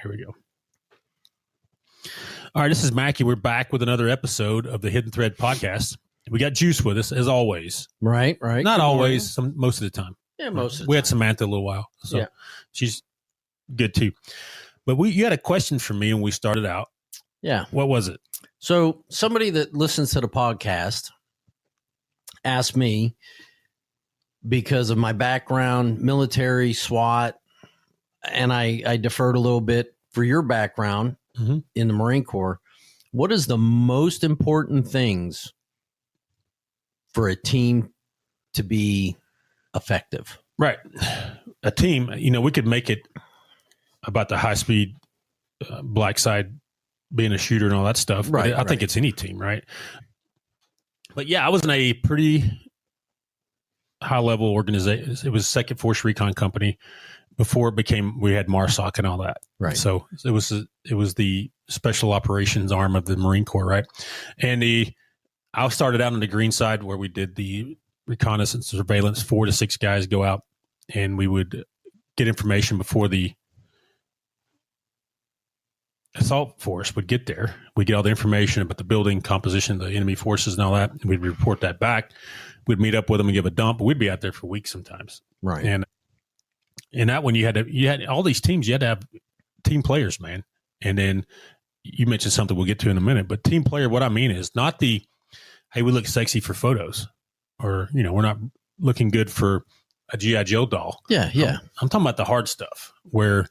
here we go. All right, this is Macky. We're back with another episode of the Hidden Thread podcast. We got Juice with us, as always. Right. Not always, most of the time. Yeah, most of the time. We had Samantha a little while, so she's good too. But you had a question for me when we started out. Yeah. What was it? So somebody that listens to the podcast asked me, because of my background, military, SWAT, and I deferred a little bit for your background in the Marine Corps. What is the most important things for a team to be effective? Right. A team, we could make it about the high-speed black side being a shooter and all that stuff. Right. I think it's any team, right? But yeah, I was in a pretty high-level organization. It was Second Force Recon Company before we had MARSOC and all that. Right. So it was the special operations arm of the Marine Corps, right? And I started out on the green side where we did the reconnaissance, surveillance. 4 to 6 guys go out, and we would get information before the assault force would get there. We get all the information about the building composition, the enemy forces, and all that. And we'd report that back. We'd meet up with them and give a dump. We'd be out there for weeks sometimes. Right. And that one, you had all these teams. You had to have team players, man. And then you mentioned something we'll get to in a minute. But team player, what I mean is not the, hey, we look sexy for photos, or we're not looking good for a G.I. Joe doll. Yeah, yeah. I'm talking about the hard stuff where,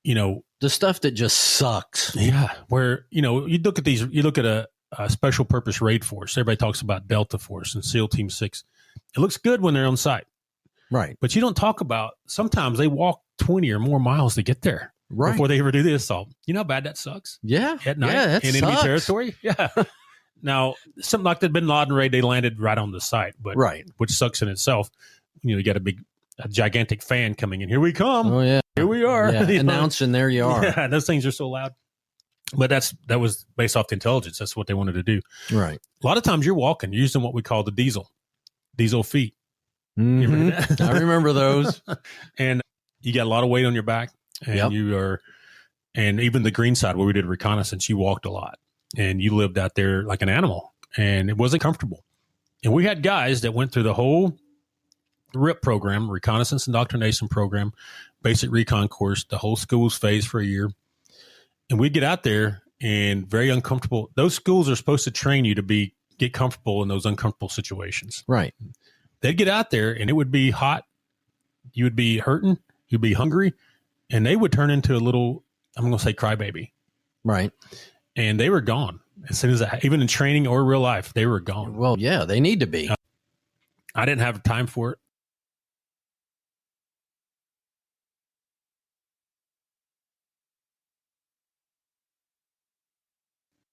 the stuff that just sucks. Yeah, where you look at these, you look at a special purpose raid force. Everybody talks about Delta Force and SEAL Team 6. It looks good when they're on site, right? But you don't talk about sometimes they walk 20 or more miles to get there, right, before they ever do the assault. You know how bad that sucks? Yeah, at night that in enemy territory. Yeah. Now, something like the Bin Laden raid, they landed right on the site, but right, which sucks in itself. You got a gigantic fan coming in. Here we come. Oh yeah, here we are. Yeah. Announcing there you are. Yeah, those things are so loud. But that was based off the intelligence. That's what they wanted to do. Right. A lot of times you're walking, you're using what we call the diesel feet. Mm-hmm. I remember those. And you got a lot of weight on your back, and and even the green side where we did reconnaissance, you walked a lot, and you lived out there like an animal, and it wasn't comfortable. And we had guys that went through the whole RIP program, reconnaissance indoctrination program, basic recon course, the whole schools phase for a year. And we'd get out there and very uncomfortable. Those schools are supposed to train you to get comfortable in those uncomfortable situations. Right. They'd get out there and it would be hot. You would be hurting. You'd be hungry. And they would turn into a little, I'm going to say crybaby. Right. And they were gone. As soon as even in training or real life, they were gone. Well, yeah, they need to be. I didn't have time for it.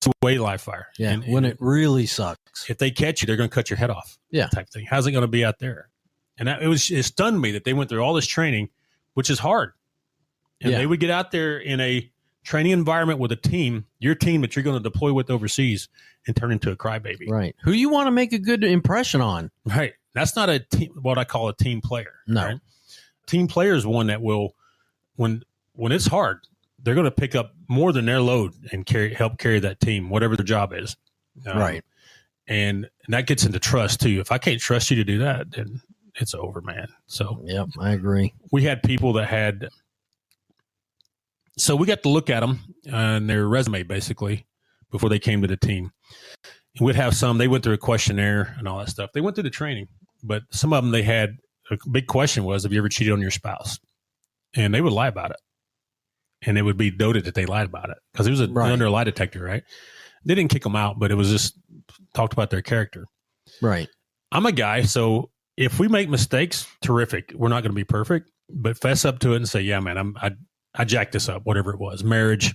It's a way live fire. Yeah, when it really sucks. If they catch you, they're going to cut your head off. Yeah, type thing. How's it going to be out there? And it stunned me that they went through all this training, which is hard. And they would get out there in a training environment with a team, your team that you're going to deploy with overseas, and turn into a crybaby. Right. Who you want to make a good impression on. Right. That's not a team, what I call a team player. No. Right? Team player is one that will, when it's hard, they're going to pick up more than their load and help carry that team, whatever their job is. Right. And that gets into trust too. If I can't trust you to do that, then it's over, man. So yep, I agree. We had people that so we got to look at them and their resume basically before they came to the team. And we'd have they went through a questionnaire and all that stuff. They went through the training, but some of them, they had a big question was, have you ever cheated on your spouse? And they would lie about it. And it would be noted that they lied about it because it was under a lie detector, right? They didn't kick them out, but it was just talked about their character. Right. I'm a guy, so if we make mistakes, terrific. We're not going to be perfect, but fess up to it and say, yeah, man, I jacked this up, whatever it was. Marriage,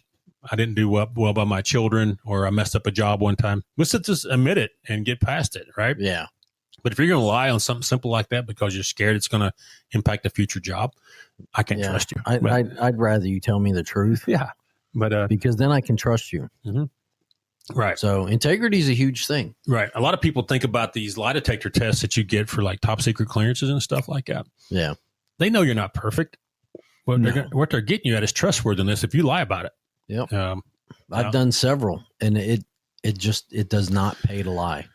I didn't do well by my children, or I messed up a job one time. Let's just admit it and get past it, right? Yeah. But if you're going to lie on something simple like that because you're scared it's going to impact a future job, I can't trust you. I'd rather you tell me the truth. Yeah. But because then I can trust you. Mm-hmm. Right. So integrity is a huge thing. Right. A lot of people think about these lie detector tests that you get for like top secret clearances and stuff like that. Yeah. They know you're not perfect. what they're getting you at is trustworthiness if you lie about it. Yep. I've done several, and it does not pay to lie.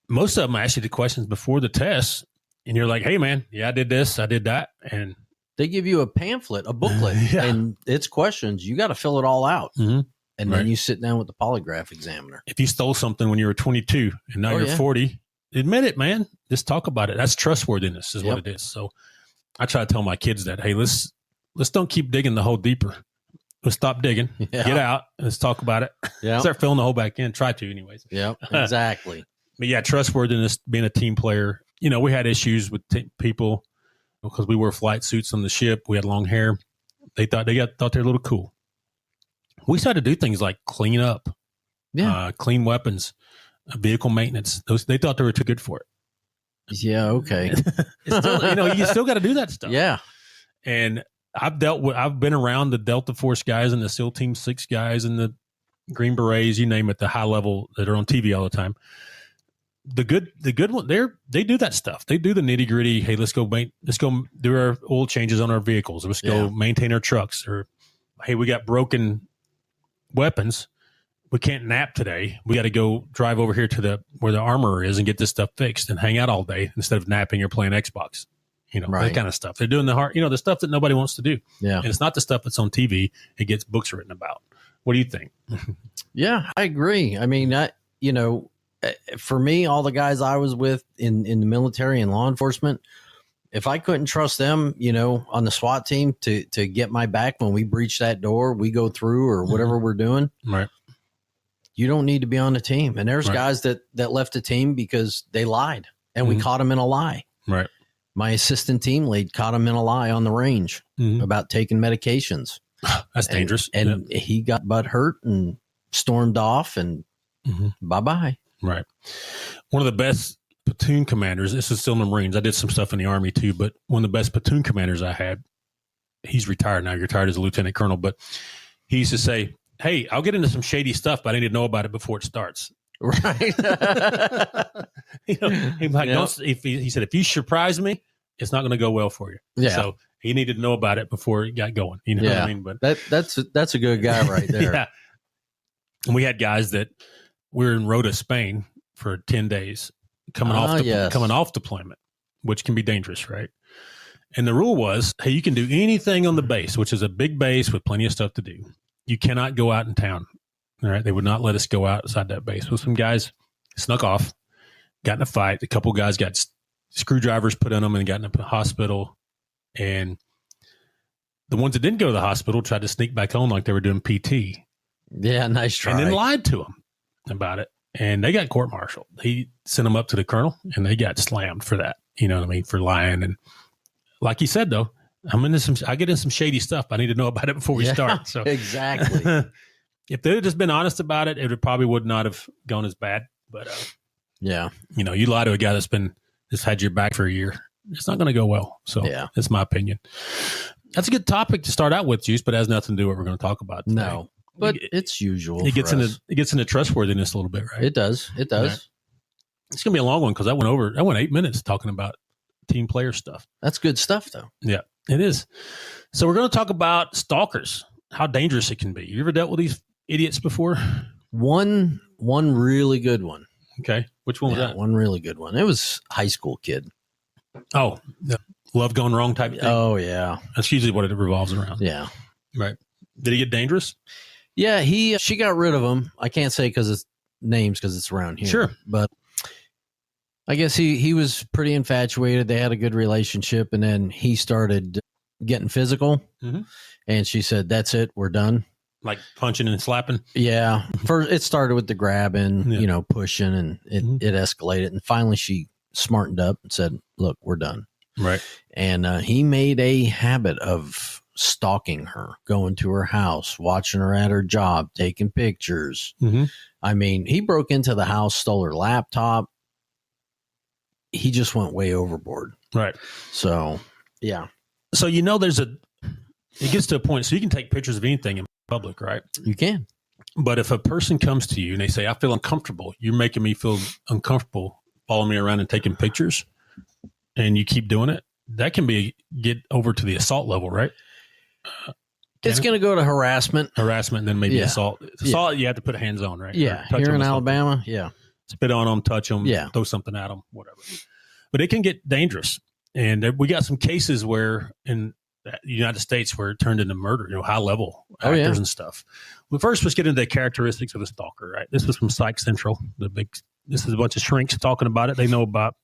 Most of them ask you the questions before the test, and you're like, hey, man, yeah, I did this, I did that. And they give you a pamphlet, a booklet, and it's questions. You got to fill it all out. Mm-hmm. And then you sit down with the polygraph examiner. If you stole something when you were 22 and now you're 40, admit it, man. Just talk about it. That's trustworthiness is what it is. So I try to tell my kids that, hey, let's don't keep digging the hole deeper. Let's stop digging, get out, let's talk about it. Start filling the hole back in. Try to anyways. Yep, exactly. But yeah, trustworthiness, being a team player. You know, we had issues with people because we wore flight suits on the ship. We had long hair. They thought they were a little cool. We started to do things like clean up, clean weapons, vehicle maintenance. They thought they were too good for it. Yeah, okay. Still, you still got to do that stuff. Yeah. And I've been around the Delta Force guys and the SEAL Team 6 guys and the Green Berets, you name it, the high level that are on TV all the time. The good one, they do that stuff. They do the nitty gritty. Hey, let's go do our oil changes on our vehicles. Let's go maintain our trucks. Or, hey, we got broken weapons. We can't nap today. We got to go drive over here to where the armorer is and get this stuff fixed and hang out all day instead of napping or playing Xbox. That kind of stuff. They're doing the stuff that nobody wants to do. Yeah. And it's not the stuff that's on TV. It gets books written about. What do you think? Yeah, I agree. I mean, for me, all the guys I was with in the military and law enforcement, if I couldn't trust them, on the SWAT team to get my back when we breach that door, we go through or whatever we're doing. Right. You don't need to be on the team. And there's guys that left the team because they lied and we caught them in a lie. Right. My assistant team lead caught him in a lie on the range about taking medications. That's dangerous. And he got butt hurt and stormed off and bye-bye. Right. One of the best platoon commanders, this is still in the Marines. I did some stuff in the Army too, but one of the best platoon commanders I had, he's retired now. He retired as a lieutenant colonel, but he used to say, hey, I'll get into some shady stuff, but I need to know about it before it starts. Right. He said, if you surprise me, it's not going to go well for you. Yeah. So he needed to know about it before it got going. You know what I mean? But that's a good guy right there. Yeah. And we had guys that we were in Rota, Spain for 10 days coming off deployment, which can be dangerous, right? And the rule was, hey, you can do anything on the base, which is a big base with plenty of stuff to do. You cannot go out in town. All right. They would not let us go outside that base. Well, some guys snuck off, got in a fight. A couple guys got screwdrivers put in them and got in the hospital. And the ones that didn't go to the hospital tried to sneak back home like they were doing PT. Yeah, nice try. And then lied to them about it. And they got court-martialed. He sent them up to the colonel, and they got slammed for that. You know what I mean? For lying. And like he said, though, I get in some shady stuff. I need to know about it before we start. So exactly. If they had just been honest about it, it probably would not have gone as bad. But you lie to a guy that's just had your back for a year, it's not going to go well. So that's my opinion. That's a good topic to start out with, Juice, but it has nothing to do with what we're going to talk about today. No, but it's usual. It gets into trustworthiness a little bit, right? It does. It does. Right. It's going to be a long one because I went 8 minutes talking about team player stuff. That's good stuff, though. Yeah, it is. So we're going to talk about stalkers, how dangerous it can be. You ever dealt with these idiots before? One really good one. Okay. Which one was that? One really good one. It was high school kid. Oh, the love gone wrong type thing? Oh, yeah. That's usually what it revolves around. Yeah. Right. Did he get dangerous? Yeah, she got rid of him. I can't say because it's names because it's around here. Sure. But I guess he was pretty infatuated. They had a good relationship, and then he started getting physical. Mm-hmm. And she said, that's it. We're done. Like punching and slapping? Yeah. First, it started with the grabbing, pushing, and it escalated. And finally, she smartened up and said, look, we're done. Right. And he made a habit of stalking her, going to her house, watching her at her job, taking pictures. Mm-hmm. I mean, he broke into the house, stole her laptop. He just went way overboard. Right. So, yeah. So, it gets to a point, so you can take pictures of anything in public, right? You can. But if a person comes to you and they say, I feel uncomfortable, you're making me feel uncomfortable, following me around and taking pictures, and you keep doing it, that can get over to the assault level, right? It's going to go to harassment. Harassment, and then maybe assault. Assault, you have to put hands on, right? Yeah, here in Alabama, spit on them, touch them, throw something at them, whatever. But it can get dangerous. And we got some cases where in the United States where it turned into murder, high-level actors and stuff. Well, first, let's get into the characteristics of a stalker, right? This was from Psych Central. This is a bunch of shrinks talking about it. They know about,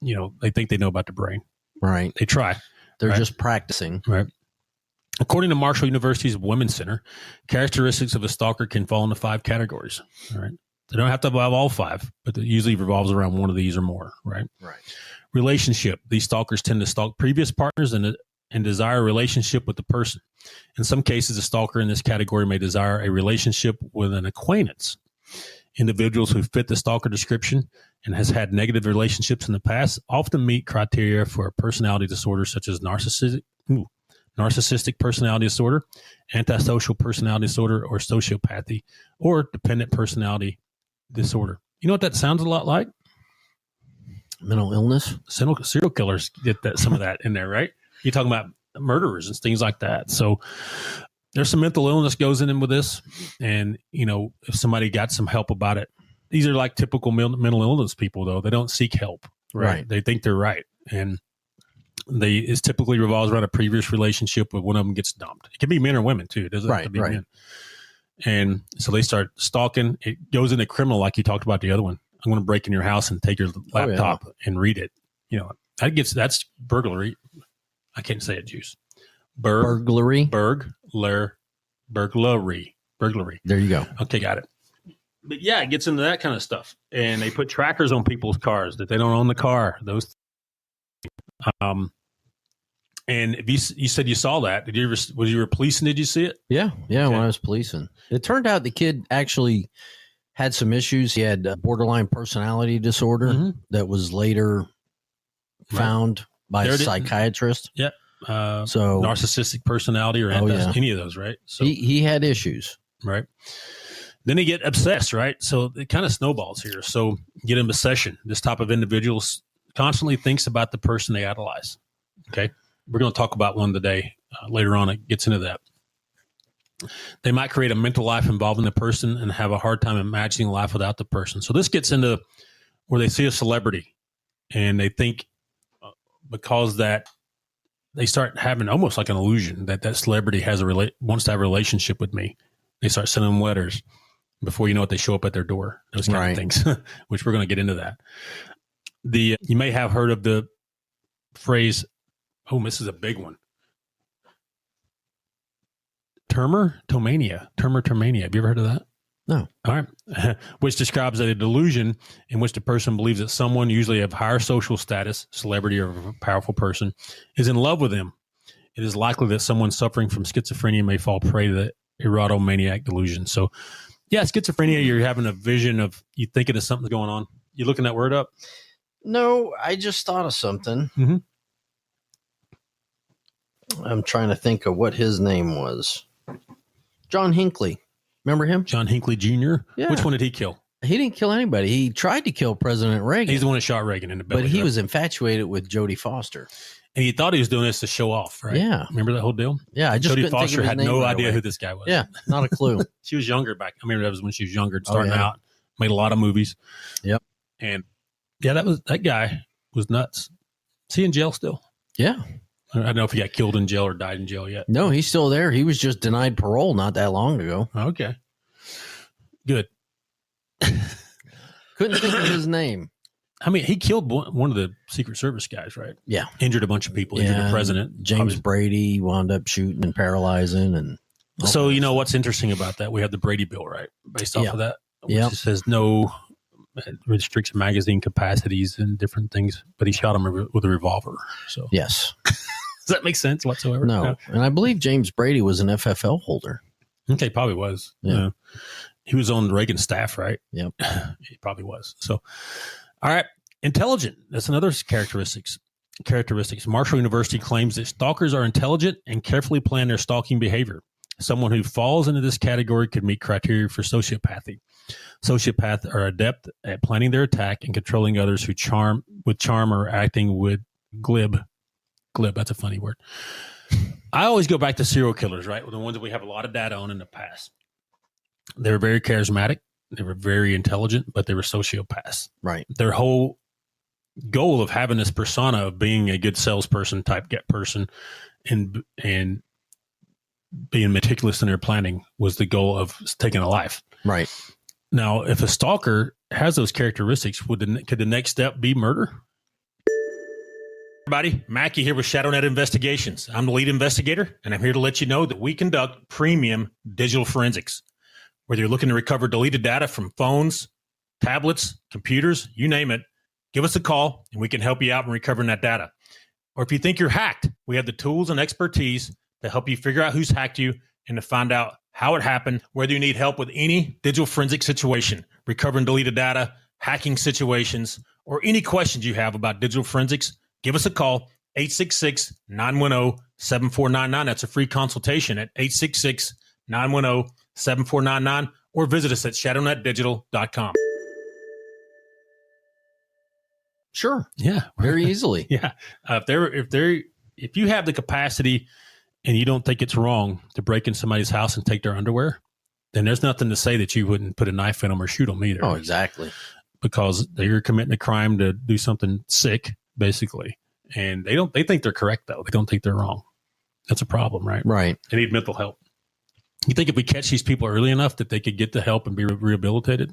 they think they know about the brain. Right. They try. They're just practicing. Right. According to Marshall University's Women's Center, characteristics of a stalker can fall into 5 categories. All right. They don't have to have all 5, but it usually revolves around one of these or more, right? Right. Relationship. These stalkers tend to stalk previous partners and desire a relationship with the person. In some cases, a stalker in this category may desire a relationship with an acquaintance. Individuals who fit the stalker description and has had negative relationships in the past often meet criteria for a personality disorder such as narcissistic personality disorder, antisocial personality disorder, or sociopathy, or dependent personality disorder. You know what that sounds a lot like? Mental illness. Serial killers get some of that in there, right? You're talking about murderers and things like that. So there's some mental illness goes in with this. And, if somebody got some help about it, these are like typical mental illness people, though. They don't seek help, right? They think they're right. And it typically revolves around a previous relationship where one of them gets dumped. It can be men or women, too. It doesn't have to be men. And so they start stalking. It goes into criminal, like you talked about the other one. I'm going to break in your house and take your laptop and read it. That's burglary. I can't say it, Juice. Burglary. Burglary. There you go. Okay, got it. But yeah, it gets into that kind of stuff. And they put trackers on people's cars that they don't own the car. Those. And if you said you saw that, was you were policing? Did you see it? Yeah. Okay. When I was policing, it turned out the kid actually had some issues. He had a borderline personality disorder that was later found by a psychiatrist. Yeah. So narcissistic personality or any of those, right? So he had issues, right? Then they get obsessed, right? So it kind of snowballs here. So get an obsession. This type of individuals constantly thinks about the person they idolize. Okay, we're going to talk about one today. Later on, it gets into that. They might create a mental life involving the person and have a hard time imagining life without the person. So this gets into where they see a celebrity and they think because that they start having almost like an illusion that celebrity wants to have a relationship with me. They start sending them letters. Before you know it, they show up at their door. Those kind of things, which we're going to get into that. You may have heard of the phrase, this is a big one. Termomania. Have you ever heard of that? No. All right. Which describes a delusion in which the person believes that someone, usually of higher social status, celebrity or a powerful person, is in love with them. It is likely that someone suffering from schizophrenia may fall prey to the erotomaniac delusion. So, yeah, schizophrenia, you're having a vision of you thinking of something going on. You looking that word up? No, I just thought of something. Mm-hmm. I'm trying to think of what his name was. John Hinckley. Remember him? John Hinckley Jr.? Yeah. Which one did he kill? He didn't kill anybody. He tried to kill President Reagan. He's the one that shot Reagan in the belly. But he was infatuated with Jodie Foster. And he thought he was doing this to show off, right? Yeah. Remember that whole deal? Yeah. I just Jodie Foster had no idea who this guy was. Yeah. Not a clue. She was younger back. I remember that was when she was younger, starting out, made a lot of movies. Yep. And that guy was nuts. Is he in jail still? Yeah. I don't know if he got killed in jail or died in jail yet. No, he's still there. He was just denied parole not that long ago. Okay. Good. Couldn't think of his name. I mean, he killed one of the Secret Service guys, right? Yeah. Injured a bunch of people, injured the president. James Brady wound up shooting and paralyzing. And so, what's interesting about that? We have the Brady Bill, right? Based off of that. Yeah. Which says no restricts magazine capacities and different things, but he shot him with a revolver. So, yes. Does that make sense whatsoever? No. And I believe James Brady was an FFL holder. Okay, probably was. Yeah. He was on Reagan's staff, right? Yep. He probably was. So, all right. Intelligent. That's another characteristics. Marshall University claims that stalkers are intelligent and carefully plan their stalking behavior. Someone who falls into this category could meet criteria for sociopathy. Sociopaths are adept at planning their attack and controlling others who charm or acting with glib. That's a funny word. I always go back to serial killers, right? The ones that we have a lot of data on in the past. They were very charismatic. They were very intelligent, but they were sociopaths. Right. Their whole goal of having this persona of being a good salesperson type get person and being meticulous in their planning was the goal of taking a life. Right. Now, if a stalker has those characteristics, could the next step be murder? Everybody, Macky here with ShadowNet Investigations. I'm the lead investigator, and I'm here to let you know that we conduct premium digital forensics. Whether you're looking to recover deleted data from phones, tablets, computers, you name it, give us a call, and we can help you out in recovering that data. Or if you think you're hacked, we have the tools and expertise to help you figure out who's hacked you and to find out how it happened, whether you need help with any digital forensic situation, recovering deleted data, hacking situations, or any questions you have about digital forensics, give us a call, 866-910-7499. That's a free consultation at 866-910-7499, or visit us at shadownetdigital.com. Sure. Yeah. Very easily. Yeah. If you have the capacity and you don't think it's wrong to break in somebody's house and take their underwear, then there's nothing to say that you wouldn't put a knife in them or shoot them either. Oh, exactly. Because they're committing a crime to do something sick, basically. And they think they're correct, though. They don't think they're wrong. That's a problem, right? Right. They need mental help. You think if we catch these people early enough that they could get the help and be rehabilitated?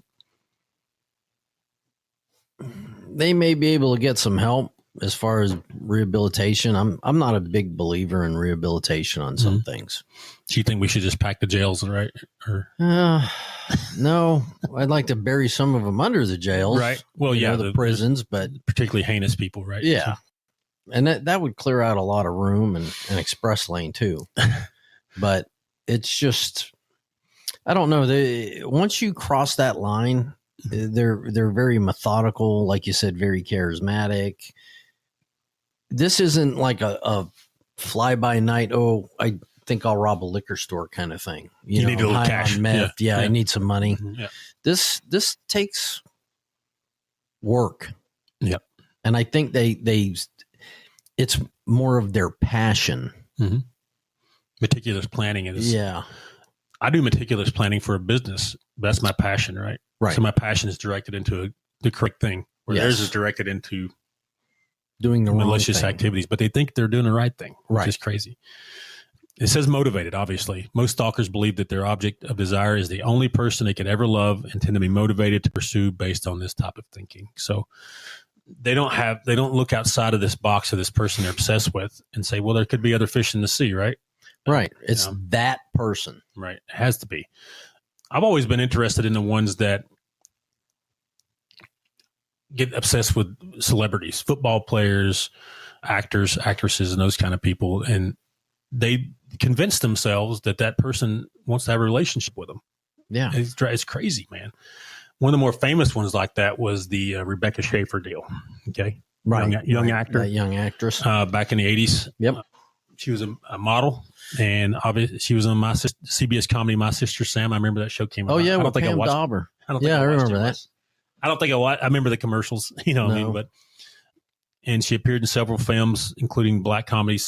They may be able to get some help as far as rehabilitation. I'm not a big believer in rehabilitation on some things. Do you think we should just pack the jails, right? Or no, I'd like to bury some of them under the jails. Right. Well, yeah, the prisons, but particularly heinous people, right? Yeah. And that would clear out a lot of room and express lane too. But it's just, I don't know. Once you cross that line, they're very methodical, like you said, very charismatic. This isn't like a fly by night. Oh, I think I'll rob a liquor store kind of thing. You know, need a little cash. Meth. Yeah, I need some money. Yeah. This takes work. Yep. And I think it's more of their passion. Mm-hmm. Meticulous planning is. Yeah. I do meticulous planning for a business. That's my passion, right? Right. So my passion is directed into the correct thing, where theirs is directed into doing the malicious wrong activities, but they think they're doing the right thing, which right. is crazy. It says motivated, obviously. Most stalkers believe that their object of desire is the only person they could ever love and tend to be motivated to pursue based on this type of thinking. So they don't look outside of this box of this person they're obsessed with and say, well, there could be other fish in the sea, right? Right. It's that person. Right. It has to be. I've always been interested in the ones that get obsessed with celebrities, football players, actors, actresses, and those kind of people. And they convince themselves that person wants to have a relationship with them. Yeah. It's crazy, man. One of the more famous ones like that was the Rebecca Schaefer deal. Okay. Right. Young actor. That young actress. Back in the 80s. Yep. She was a model, and obviously she was on my CBS comedy, My Sister Sam. I remember that show came out. Oh, yeah. I don't think Pam I watched Dauber. I don't think I remember that. I don't think I remember the commercials, you know what I mean? And she appeared in several films, including black comedy,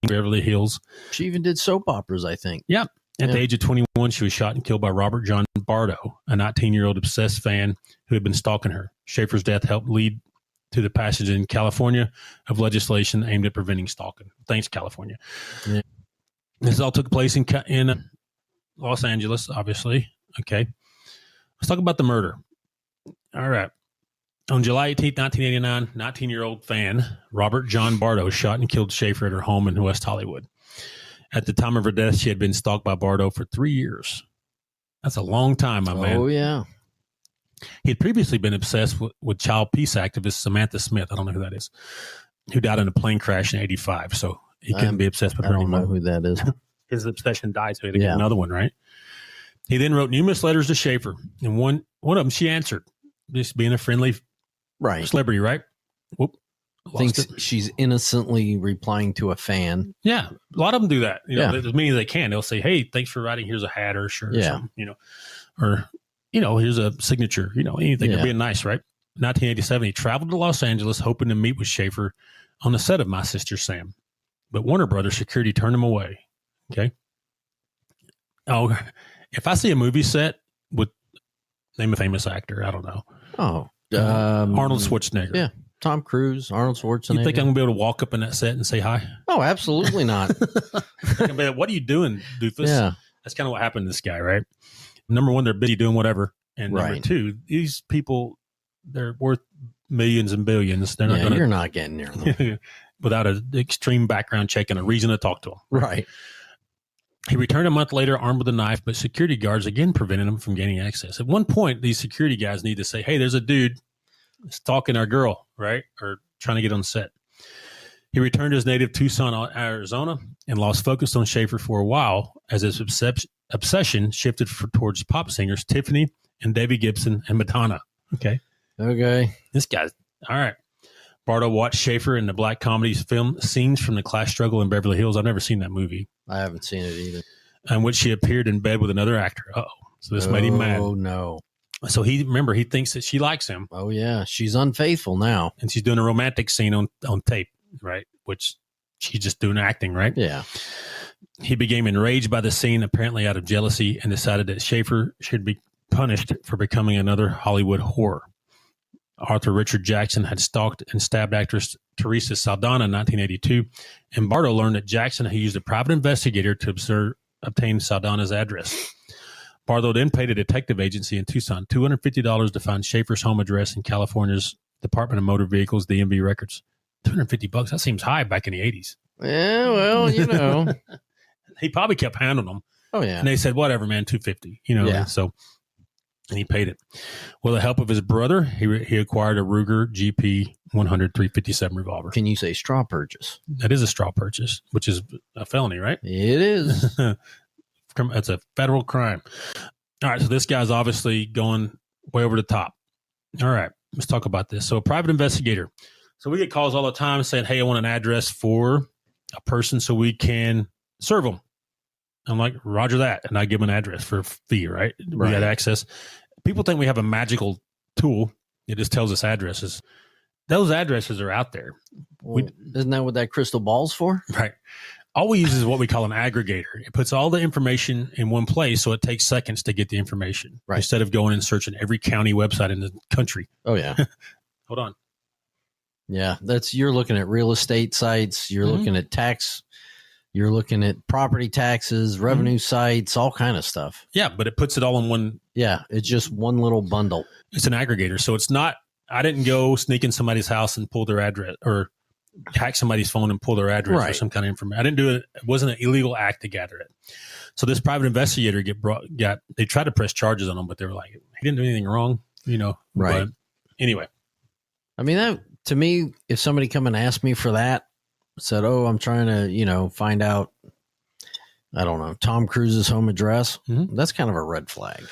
Beverly Hills. She even did soap operas, I think. Yeah. At the age of 21, she was shot and killed by Robert John Bardo, a 19-year-old obsessed fan who had been stalking her. Schaefer's death helped lead to the passage in California of legislation aimed at preventing stalking. Thanks, California. Yeah. This all took place in Los Angeles, obviously. Okay. Let's talk about the murder. All right. On July 18th, 1989, 19-year-old fan Robert John Bardo shot and killed Schaefer at her home in West Hollywood. At the time of her death, she had been stalked by Bardo for 3 years. That's a long time, my man. Oh, yeah. He had previously been obsessed with child peace activist Samantha Smith. I don't know who that is, who died in a plane crash in 85. So he couldn't be obsessed with her anymore. I don't know who that is. His obsession died, so he had to get another one, right? He then wrote numerous letters to Schaefer, and one of them she answered, just being a friendly celebrity, right? Whoop. Thinks she's innocently replying to a fan. Yeah. A lot of them do that. You know, as many as they can. They'll say, hey, thanks for writing. Here's a hat or a shirt or something, you know, or, you know, here's a signature, you know, anything. They're being nice, right? 1987, he traveled to Los Angeles hoping to meet with Schaefer on the set of My Sister Sam. but Warner Brothers security turned him away. Okay. Oh, if I see a movie set with, name a famous actor, I don't know. Oh, Arnold Schwarzenegger. Yeah. Tom Cruise, Arnold Schwarzenegger. You think I'm going to be able to walk up in that set and say hi? Oh, absolutely not. What are you doing, doofus? Yeah. That's kind of what happened to this guy, right? Number one, they're busy doing whatever. And number two, these people, they're worth millions and billions. They're not going to. You're not getting near them. Without an extreme background check and a reason to talk to them. Right. He returned a month later armed with a knife, but security guards again prevented him from gaining access. At one point, these security guys need to say, hey, there's a dude stalking our girl, right? Or trying to get on set. He returned to his native Tucson, Arizona, and lost focus on Schaefer for a while as his obsession shifted towards pop singers Tiffany and Debbie Gibson and Madonna. Okay. This guy's all right. Bardo watched Schaefer in the black comedies film Scenes from the Class Struggle in Beverly Hills. I've never seen that movie. I haven't seen it either. In which she appeared in bed with another actor. Uh-oh. So this made him mad. Oh, no. So he thinks that she likes him. Oh, yeah. She's unfaithful now. And she's doing a romantic scene on tape, right? Which she's just doing acting, right? Yeah. He became enraged by the scene, apparently out of jealousy, and decided that Schaefer should be punished for becoming another Hollywood whore. Arthur Richard Jackson had stalked and stabbed actress Teresa Saldana in 1982, and Bardo learned that Jackson had used a private investigator to obtain Saldana's address. Bardo then paid a detective agency in Tucson $250 to find Schaefer's home address in California's Department of Motor Vehicles DMV records. $250, that seems high back in the 80s. Yeah, well, you know. He probably kept handling them. Oh, yeah. And they said, whatever, man, $250. You know, yeah. So... And he paid it. With the help of his brother, he acquired a Ruger GP 100 357 revolver. Can you say straw purchase? That is a straw purchase, which is a felony, right? It is. That's a federal crime. All right, so this guy's obviously going way over the top. All right, let's talk about this. So a private investigator. So we get calls all the time saying, hey, I want an address for a person so we can serve them. I'm like, roger that. And I give them an address for a fee, right? We got access. People think we have a magical tool. It just tells us addresses. Those addresses are out there. Well, isn't that what that crystal ball's for? Right. All we use is what we call an aggregator. It puts all the information in one place, so it takes seconds to get the information. Right. Instead of going and searching every county website in the country. Oh, yeah. Hold on. Yeah. You're looking at real estate sites. You're looking at tax. You're looking at property taxes, revenue sites, all kind of stuff. Yeah, but it puts it all in one. Yeah, it's just one little bundle. It's an aggregator. So it's not, I didn't go sneak in somebody's house and pull their address or hack somebody's phone and pull their address or some kind of information. I didn't do it. It wasn't an illegal act to gather it. So this private investigator they tried to press charges on him, but they were like, he didn't do anything wrong, you know. Right. But anyway. I mean, that to me, if somebody come and asked me for that, said, oh, I'm trying to, you know, find out, I don't know, Tom Cruise's home address. That's kind of a red flag.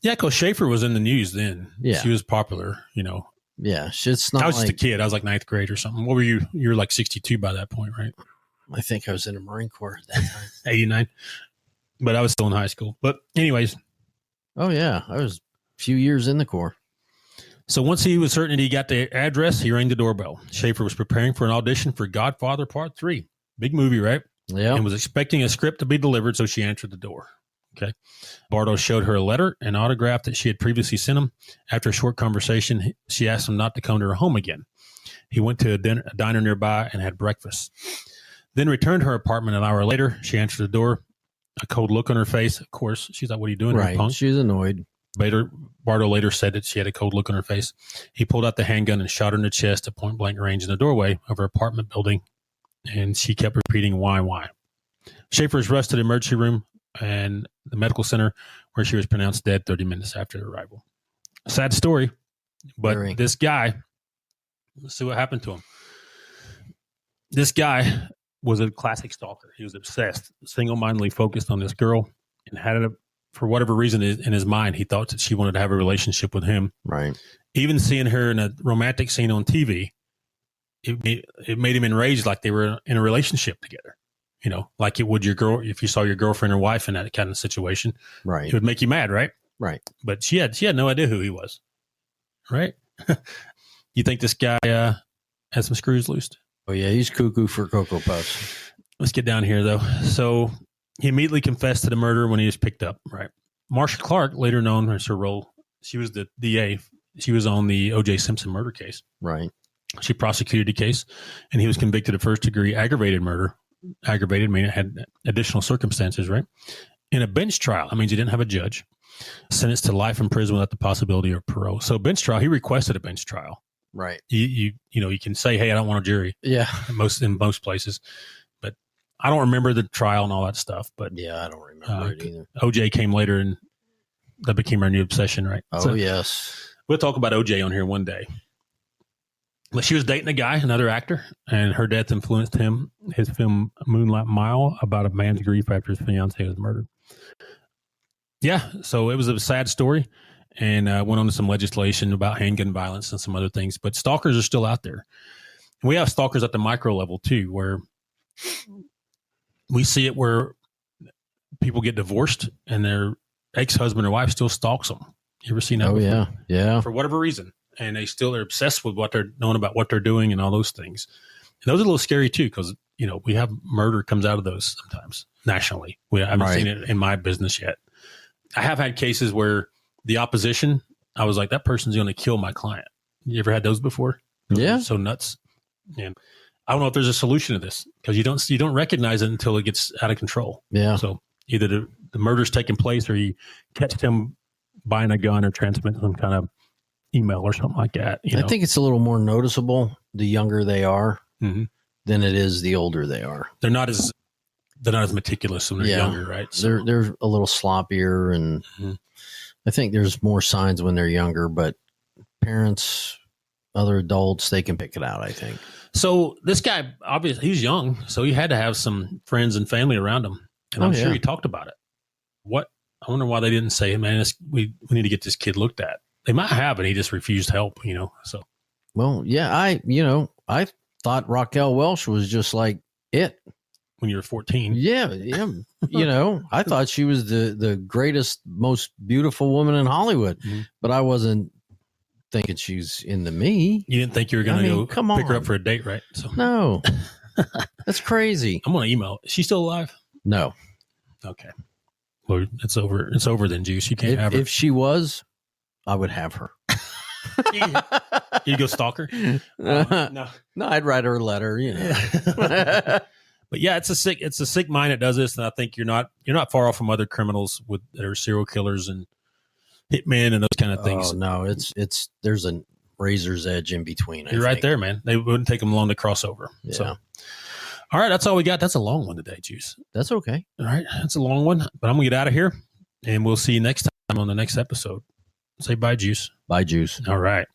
Yeah, because Schaefer was in the news then. Yeah. She was popular, you know. Yeah. It's not I was just a kid. I was like ninth grade or something. What were you? You were like 62 by that point, right? I think I was in the Marine Corps at that time. 89. But I was still in high school. But anyways. Oh, yeah. I was a few years in the Corps. So once he was certain that he got the address, he rang the doorbell. Schaefer was preparing for an audition for Godfather Part 3. Big movie, right? Yeah. And was expecting a script to be delivered, so she answered the door. Okay. Bardo showed her a letter and autograph that she had previously sent him. After a short conversation, she asked him not to come to her home again. He went to a diner nearby and had breakfast. Then returned to her apartment an hour later. She answered the door, a cold look on her face. Of course, she's like, what are you doing here, punk? She was annoyed. Bardo later said that she had a cold look on her face. He pulled out the handgun and shot her in the chest at point blank range in the doorway of her apartment building, and she kept repeating, why? Schaefer was rushed to the emergency room and the medical center, where she was pronounced dead 30 minutes after her arrival. Sad story, but this guy, let's see what happened to him. This guy was a classic stalker. He was obsessed, single-mindedly focused on this girl, and had it for whatever reason in his mind, he thought that she wanted to have a relationship with him. Right. Even seeing her in a romantic scene on TV, it made him enraged, like they were in a relationship together. You know, like it would your girl, if you saw your girlfriend or wife in that kind of situation, right? It would make you mad, right? Right. But she had no idea who he was, right? You think this guy has some screws loosed? Oh yeah, he's cuckoo for Cocoa Puffs. let's get down here though. So he immediately confessed to the murder when he was picked up. Right. Marsha Clark, later known as her role, she was the DA. She was on the O.J. Simpson murder case. Right. She prosecuted the case, and he was convicted of first-degree aggravated murder. Aggravated meaning it had additional circumstances, right? In a bench trial, that means he didn't have a judge. Sentenced to life in prison without the possibility of parole. So bench trial, he requested a bench trial. Right. You can say, hey, I don't want a jury. Yeah. In most places, but I don't remember the trial and all that stuff. But yeah, I don't remember it either. OJ came later, and that became our new obsession, right? Oh, so, yes. We'll talk about OJ on here one day. But she was dating a guy, another actor, and her death influenced his film Moonlight Mile, about a man's grief after his fiancée was murdered. Yeah, so it was a sad story, and went on to some legislation about handgun violence and some other things. But stalkers are still out there. We have stalkers at the micro level too, where we see it where people get divorced and their ex-husband or wife still stalks them. You ever seen that? Oh, before? yeah. For whatever reason. And they're obsessed with what they're knowing about what they're doing and all those things. And those are a little scary too, because, we have murder comes out of those sometimes nationally. I haven't seen it in my business yet. I have had cases where the opposition, I was like, that person's going to kill my client. You ever had those before? Yeah. So nuts. And I don't know if there's a solution to this, because you don't recognize it until it gets out of control. Yeah. So either the murder's taking place, or you catch him buying a gun or transmitting some kind of email or something like that. I think it's a little more noticeable the younger they are mm-hmm. than it is the older they are. They're not as meticulous when they're younger, right? So they're a little sloppier, and mm-hmm. I think there's more signs when they're younger, but parents, other adults, they can pick it out, I think. So this guy, obviously, he's young, so he had to have some friends and family around him, and I'm sure he talked about it. I wonder why they didn't say, man, we need to get this kid looked at. They might have, and he just refused help, so. Well, yeah, I thought Raquel Welch was just like it. When you were 14. Yeah. I thought she was the greatest, most beautiful woman in Hollywood, mm-hmm. but I wasn't thinking she's into me. You didn't think you were going to go pick her up for a date, right? So. No, that's crazy. I'm going to email. Is she still alive? No. Okay. Well, it's over. It's over then, Juice. You can't have her. If she was, I would have her. You go stalker? No, I'd write her a letter, But yeah, it's a sick mind that does this, and I think you're not far off from other criminals that are serial killers and hitmen and those kind of things. Oh no, there's a razor's edge in between. You're right there, man. They wouldn't take them long to cross over. Yeah. So, all right, that's all we got. That's a long one today, Juice. That's okay. All right, that's a long one, but I'm gonna get out of here, and we'll see you next time on the next episode. Say bye, Juice. Bye, Juice. All right.